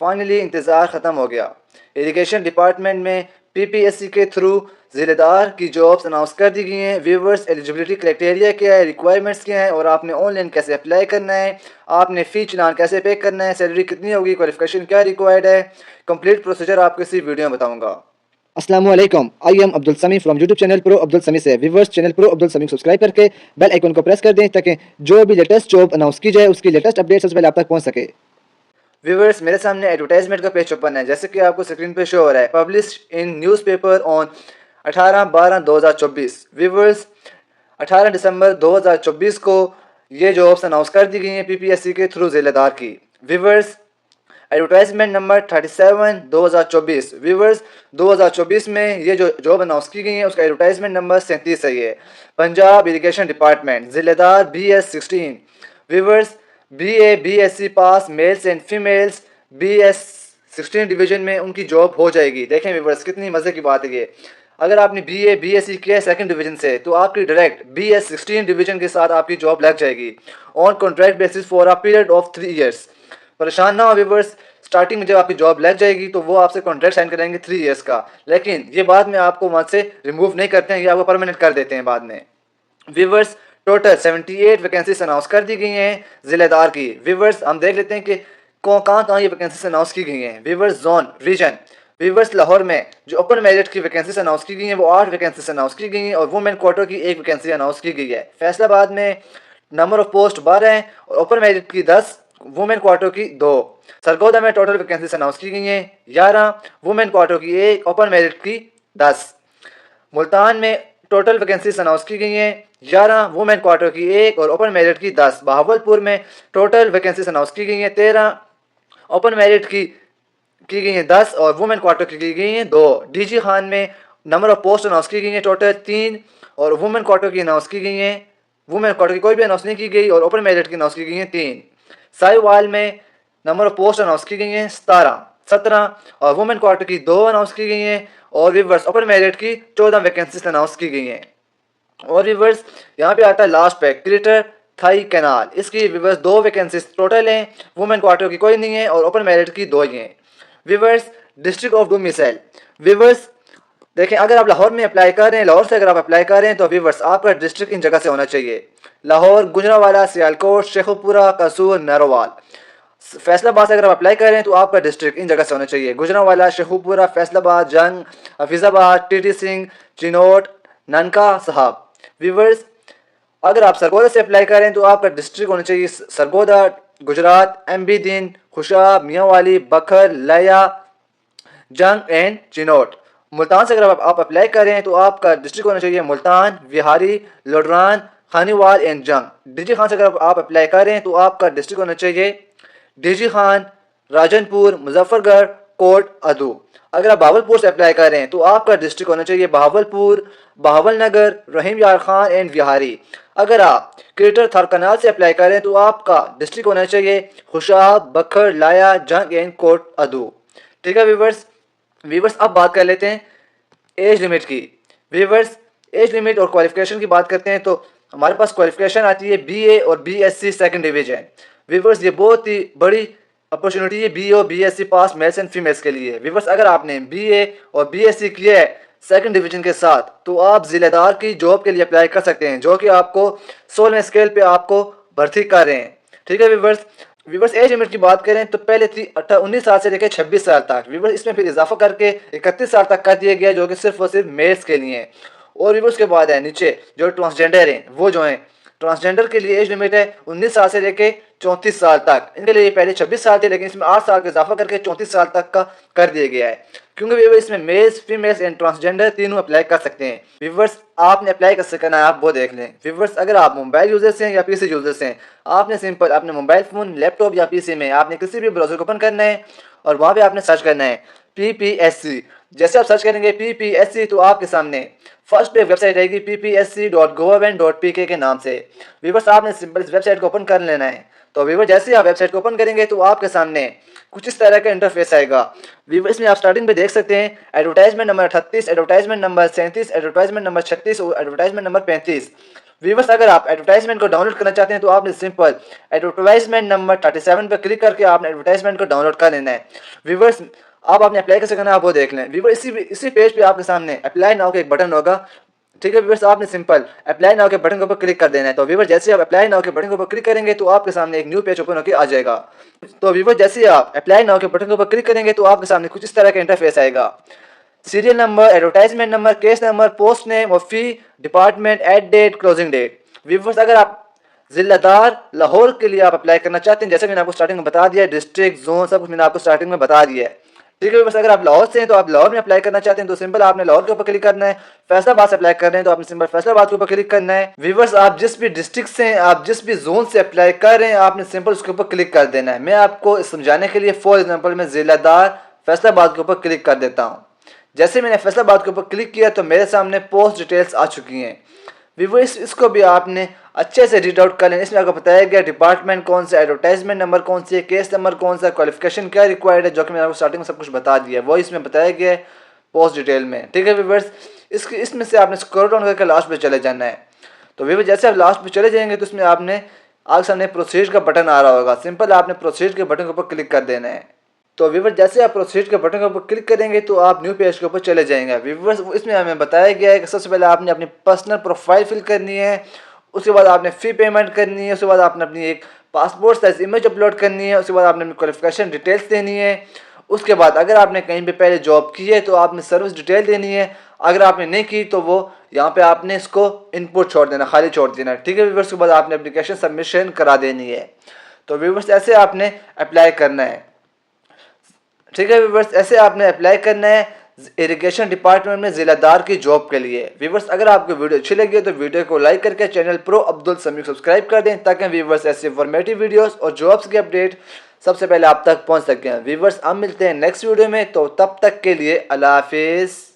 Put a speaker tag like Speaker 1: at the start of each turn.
Speaker 1: Finally इंतज़ार ख़त्म हो गया। इरिगेशन डिपार्टमेंट में पीपीएससी के थ्रू ज़िलेदार की जॉब्स अनाउंस कर दी गई हैं। व्यूवर्स, एलिजिबिलिटी क्राइटेरिया क्या है, रिक्वायरमेंट्स क्या है और आपने ऑनलाइन कैसे अप्लाई करना है, आपने फ़ी चालान कैसे पे करना है, सैलरी कितनी होगी, क्वालिफिकेशन क्या रिक्वायर्ड है, कंप्लीट प्रोसीजर आपको इसी वीडियो में बताऊँगा। अस्सलामुअलैकुम, आई एम अब्दुल समी from YouTube channel pro Abdul समी से। व्यूवर्स, चैनल प्रो अब्दुल समी सब्सक्राइब करके बेल आइकन को प्रेस कर दें ताकि जो भी लेटेस्ट जॉब अनाउंस की जाए उसकी लेटेस्ट अपडेट सबसे पहले आप तक पहुंच सके। व्यूवर्स, मेरे सामने एडवर्टाइजमेंट का पेज ओपन है, जैसे कि आपको स्क्रीन पे शो हो रहा है। Publish in newspaper on 18/12/2024। Viewers, 18 दिसंबर 2024 को ये जॉब्स अनाउंस कर दी गई हैं पीपीएससी के थ्रू ज़िलेदार की। Viewers, advertisement number 37 2024। व्यूवर्स, 2024 में ये जो जॉब अनाउंस की गई है उसका एडवर्टाइजमेंट नंबर 37 है। ये पंजाब इरिगेशन डिपार्टमेंट, ज़िलेदार BS16। Viewers, BA BSc pass males and females BS16 division में उनकी जॉब हो जाएगी। देखें व्यूवर्स, कितनी मज़े की बात है ये। अगर आपने BA BSc किया है सेकंड डिवीजन से तो आपकी डायरेक्ट BS16 डिवीजन के साथ आपकी जॉब लग जाएगी on contract basis for a period of 3 years. परेशान ना हो व्यूवर्स, स्टार्टिंग में जब आपकी जॉब लग जाएगी तो वो आपसे कॉन्ट्रैक्ट साइन करेंगे 3 ईयर्स का, लेकिन ये बाद में आपको वहाँ से रिमूव नहीं करते हैं, ये आपको परमानेंट कर देते हैं बाद में। व्यूवर्स, टोटल 78 वैकेंसीज अनाउंस कर दी गई हैं ज़िलेदार की। व्यूवर्स, हम देख लेते हैं कि कहाँ ये वैकेंसीज अनाउंस की गई हैं। Viewers, zone region. Viewers, Lahore में जो ओपन मेरिट की वैकेंसीज अनाउंस की गई हैं वो 8 वैकेंसीज अनाउंस की गई हैं और वुमेन क्वार्टर की 1 वैकेंसी अनाउंस की गई है। फैसलाबाद में नंबर ऑफ पोस्ट 12 हैं और ओपन मेरिट की 10, वुमेन क्वार्टर की 2। सरगोदा में टोटल वैकेंसीज अनाउंस की गई हैं 11, वुमेन क्वार्टर की 1, ओपन मेरिट की 10। मुल्तान में टोटल वैकेंसीज अनाउंस की गई हैं 11, वुमेन क्वार्टर की 1 और ओपन मेरिट की 10। बहावलपुर में टोटल वैकेंसीज अनाउंस की गई हैं 13, ओपन मेरिट की गई हैं 10 और वुमेन क्वार्टर की गई हैं 2। डीजी खान में नंबर ऑफ पोस्ट अनाउंस की गई हैं टोटल 3 और वुमेन क्वार्टर की अनाउंस की गई हैं, वुमेन क्वार्टर की कोई भी अनाउंस नहीं की गई और ओपन मेरिट की अनाउंस की गई हैं 3। साहिवाल में नंबर ऑफ पोस्ट अनाउंस की गई हैं 17 और वुमेन क्वार्टर की 2 अनाउंस की गई हैं और रिवर्स ओपन मेरिट की 14 वैकेंसीज अनाउंस की गई हैं। और रिवर्स, यहाँ पे आता है लास्ट पे क्रिएटर थाई कैनाल, इसकी रिवर्स 2 वैकेंसीज टोटल हैं, वुमेन क्वार्टर की कोई नहीं है और ओपन मेरिट की 2 ही हैं। Weavers, district of domicile. Weavers, देखें, अगर आप लाहौर में अप्लाई कर रहे हैं, लाहौर से अगर आप अप्लाई कर रहे हैं तो विवर्स आपका डिस्ट्रिक्ट इन जगह से होना चाहिए। लाहौर, गुजरांवाला, सियालकोट, शेखुपुरा, कसूर, नैरोवाल। फैसलाबाद से अगर आप अप्लाई कर रहे हैं तो आपका डिस्ट्रिक्ट इन जगह से होना चाहिए। गुजरांवाला, शेखुपुरा, फैसलाबाद, जंग, हफीज़ाबाद, टीटी सिंह, चिनोट, ननका साहब। विवर्स, अगर आप सरगोदा से अप्लाई कर रहे हैं तो आपका डिस्ट्रिक्ट होना चाहिए सरगोदा, गुजरात, MB दिन, खुशाब, मियांवाली, बखर, लया, जंग एंड चिनोट। मुल्तान से अगर आप अप्लाई कर रहे हैं तो आपका डिस्ट्रिक्ट होना चाहिए मुल्तान, विहारी, लोडरान, खानीवाल एंड जंग। डीजी खान से अगर आप अप्लाई कर रहे हैं तो आपका डिस्ट्रिक्ट होना चाहिए डीजी खान, राजनपुर, मुजफ्फरगढ़, कोट अदू। अगर आप बहावलपुर से अप्लाई कर रहे हैं तो आपका डिस्ट्रिक्ट होना चाहिए बहावलपुर, बहावलनगर, रहीम यार खान एंड विहारी। अगर आप क्रिएटर थारकनाल से अप्लाई कर रहे हैं तो आपका डिस्ट्रिक्ट होना चाहिए खुशाब, बखर, लाया, जंग एंड कोट अदू। ठीक है व्यूवर्स, अब बात कर लेते हैं एज लिमिट की। व्यूवर्स, एज लिमिट और क्वालिफिकेशन की बात करते हैं तो हमारे पास क्वालिफिकेशन आती है BA और BSc सेकंड डिवीजन। व्यूवर्स, ये बहुत ही बड़ी अपॉर्चुनिटी है BA और BSc pass males and females के लिए। व्यूवर्स, अगर आपने BA और BSc किया है सेकंड डिवीजन के साथ तो आप ज़िलेदार की जॉब के लिए अप्लाई कर सकते हैं, जो कि आपको 16वें स्केल पे आपको भर्ती कर रहे हैं। ठीक है व्यूवर्स, एज लिमिट की बात करें तो पहले थी 19 साल से लेकर 26 साल तक। व्यूवर्स, इसमें फिर इजाफा करके 31 साल तक कर दिया गया, जो कि सिर्फ और सिर्फ मेल्स के लिए है। और व्यूवर्स के बाद है नीचे जो ट्रांसजेंडर हैं, वो जो हैं ट्रांसजेंडर के लिए एज लिमिट है 19 साल से लेकर 34 साल तक। इनके लिए पहले 26 साल थे, लेकिन इसमें 8 साल का इजाफा करके 34 साल तक का कर दिया गया है, क्योंकि व्यूवर्स इसमें मेल्स, फीमेल्स एंड ट्रांसजेंडर तीनों अप्लाई कर सकते हैं। व्यूवर्स, आपने अप्लाई कैसे करना है आप वो देख लें। व्यूवर्स, अगर आप मोबाइल यूजर्स हैं या PC यूजर्स हैं, आपने सिंपल अपने मोबाइल फ़ोन, लैपटॉप या PC में आपने किसी भी ब्राउज़र को ओपन करना है और वहाँ पे आपने सर्च करना है PPSC। जैसे आप सर्च करेंगे PPSC तो आपके सामने फर्स्ट पे वेबसाइट आएगी ppsc.government.pk के नाम से। व्यूवर्स, आपने सिंपल इस वेबसाइट को ओपन कर लेना है। तो व्यूवर, जैसे ही आप वेबसाइट को ओपन करेंगे तो आपके सामने कुछ इस तरह का इंटरफेस आएगा। व्यूवर, इसमें आप स्टार्टिंग पे देख सकते हैं advertisement number 38, advertisement number 37, advertisement number 36 और एडवर्टाइजमेंट नंबर 35। व्यूवर्स अगर आप एडवर्टाइजमेंट को डाउनलोड करना चाहते हैं तो आपने सिंपल एडवर्टाइजमेंट नंबर 37 पर क्लिक करके आपने एडवर्टाइजमेंट को डाउनलोड कर लेना है। व्यूवर्स आप आपने अप्लाई कैसे करना है आप वो देख लें। व्यूवर्स इसी पेज पे आपके सामने अप्लाई नाउ का एक बटन होगा, ठीक है व्यूवर्स। आपने सिंपल अप्लाई नाउ के बटन के ऊपर क्लिक कर देना है। तो व्यूवर्स जैसे आप अप्लाई नाउ के बटन के ऊपर क्लिक करेंगे तो आपके सामने एक न्यू पेज ओपन होकर आ जाएगा। तो व्यूवर्स जैसे आप अप्लाई नाउ के बटन के ऊपर क्लिक करेंगे तो आपके सामने कुछ इस तरह का इंटरफेस आएगा। Serial number, advertisement number, case number, post name और fee, department, ad date, closing date. Viewers अगर आप जिलादार लाहौर के लिए आप अप्लाई करना चाहते हैं, जैसे मैंने आपको स्टार्टिंग में बता दिया है, डिस्ट्रिक्ट जोन सब कुछ मैंने आपको स्टार्टिंग में बता दिया है, ठीक है। बस अगर आप लाहौर से हैं तो आप लाहौर में अप्लाई करना चाहते हैं तो सिंपल आपने लाहौर के ऊपर क्लिक करना है। फैसलाबाद से अप्लाई कर रहे हैं तो आपने सिंपल फैसलाबाद के ऊपर क्लिक करना है। व्यूवर्स आप जिस भी डिस्ट्रिक्ट से हैं, आप जिस भी जोन से अप्लाई कर रहे हैं, आपने सिंपल उसके ऊपर क्लिक कर देना है। मैं आपको समझाने के लिए फॉर एग्जाम्पल मैं जिलादार फैसलाबाद के ऊपर क्लिक कर देता हूँ। जैसे मैंने फैसलाबाद के ऊपर क्लिक किया तो मेरे सामने पोस्ट डिटेल्स आ चुकी हैं। व्यूवर्स इसको भी आपने अच्छे से रीड आउट कर लें। इसमें आपको बताया गया डिपार्टमेंट कौन सा, एडवर्टाइजमेंट नंबर कौन सी है, केस नंबर कौन सा, क्वालिफिकेशन क्या रिक्वायर्ड है, जो कि मैंने आपको स्टार्टिंग में सब कुछ बता दिया है, वो इसमें बताया गया है पोस्ट डिटेल में, ठीक है व्यूवर्स। इसमें से आपने स्क्रॉल डाउन करके लास्ट पे चले जाना है। तो व्यूवर्स जैसे आप लास्ट पे चले जाएंगे तो इसमें आपने आगे सामने प्रोसीड का बटन आ रहा होगा, सिंपल आपने प्रोसीड के बटन के ऊपर क्लिक कर देना है। तो व्यूवर्स जैसे आप प्रोसीड के बटन के ऊपर क्लिक करेंगे तो आप न्यू पेज के ऊपर चले जाएंगे। व्यूवर्स इसमें हमें बताया गया है कि सबसे पहले आपने अपनी पर्सनल प्रोफाइल फिल करनी है, उसके बाद आपने फ़ी पेमेंट करनी है, उसके बाद आपने अपनी एक पासपोर्ट साइज इमेज अपलोड करनी है, उसके बाद आपने अपनी क्वालिफिकेशन डिटेल्स देनी है। उसके बाद अगर आपने कहीं पे पहले जॉब की है तो आपने सर्विस डिटेल देनी है, अगर आपने नहीं की तो वो यहाँ पे आपने इसको इनपुट छोड़ देना, खाली छोड़ देना, ठीक है व्यूवर्स। के बाद आपने एप्लीकेशन सबमिशन करा देनी है। तो व्यूवर्स ऐसे आपने अप्लाई करना है, ठीक है व्यूवर्स। ऐसे आपने अप्लाई करना है इरिगेशन डिपार्टमेंट में जिलादार की जॉब के लिए। व्यूवर्स अगर आपको वीडियो अच्छी लगी है तो वीडियो को लाइक करके channel pro Abdul Sameer subscribe कर दें, ताकि व्यूवर्स ऐसे इंफॉर्मेटिव वीडियोस और जॉब्स की अपडेट सबसे पहले आप तक पहुंच सकें। व्यूवर्स अब मिलते हैं नेक्स्ट वीडियो में, तो तब तक के लिए अल्लाह हाफिज़।